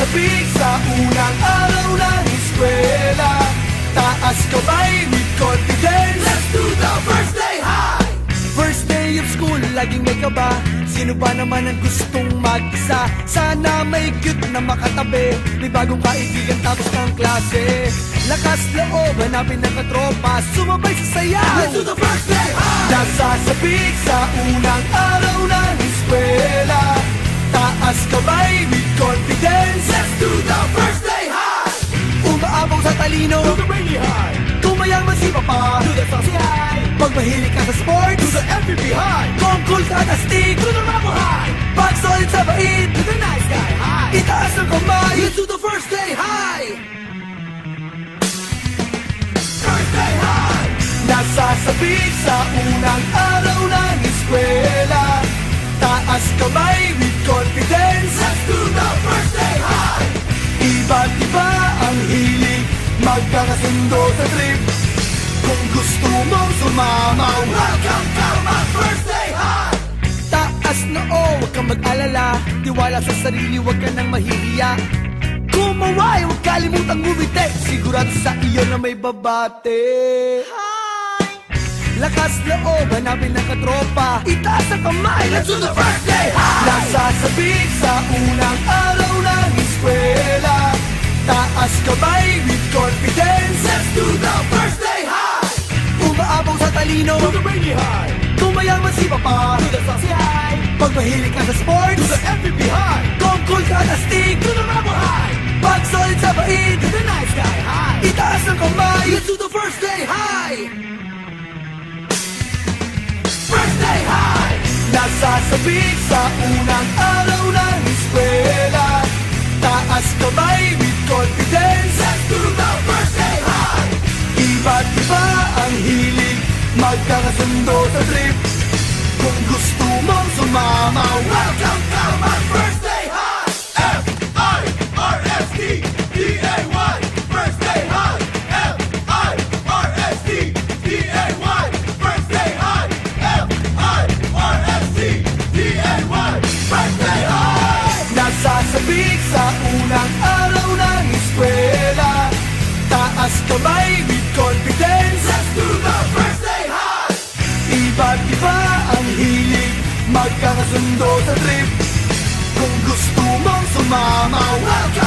Nasasabik sa unang araw ng eskwela, taas kamay with confidence. Let's do the first day high! First day of school, laging may kaba. Sino ba naman ang gustong mag-isa? Sana may cute na makatabi, may bagong kaibigan tapos ng klase. Lakas loob, hanapin ng katropa, sumabay sa sayaw. Let's do the first day high! Nasasabik sa unang araw ng eskwela, taas kamay with confidence. Let's do the first day high! Umaapaw sa talino, do the rainy high. Kung mayaman si papa, do the saucy high. Pag mahilig ka sa sports, do the MVP high. Kung cool ka at astig, do the rubber high. Pag solid sa bait, do the nice guy high. Itaas ng kamay, let's do the first day high. First day high! Nasasabik sa unang araw ng eskwela, taas kamay with confidence. Let's do the first day high! Iba't iba ang hilig, magkakasundo sa trip. Kung gusto mong sumama, welcome to my first day high! Taas na huwag kang mag-alala, tiwala sa sarili, huwag ka nang mahihiya. Kumaway, huwag kalimutang ngumiti, sigurado sa iyo na may babate. Lakas loob, hanapin ng katropa, itaas ang kamay, let's do the first day high! Nasasabik sa unang araw ng eskwela, taas kamay with confidence. Let's do the first day high! Umaapaw sa talino, do the rainy high. Kung mayaman si papa, do the saucy high. Pag mahilig ka sa sports, do the MVP high. Kung cool ka at astig, do the rubber high. Pag solid sa bait, do the nice guy high. Itaas ng kamay, let's do the first day high! First day high! Nasasabik sa unang araw ng eskwela, taas kamay with confidence. Let's do the first day high! Iba't iba ang hilig, magkakasundo sa trip. Kung gusto mong sumama, welcome to my first day high! F-I-R-S-T-D-A-Y First day high! F-I-R-S-T-D-A-Y First day high! F-I-R-S-T-D-A-Y First day high! Nasasabik sa unang araw ng eskwela, taas kamay with confidence. Let's do the first day high! Iba't iba ang hilig, magkakasundo sa trip. Kung gusto mong sumama, welcome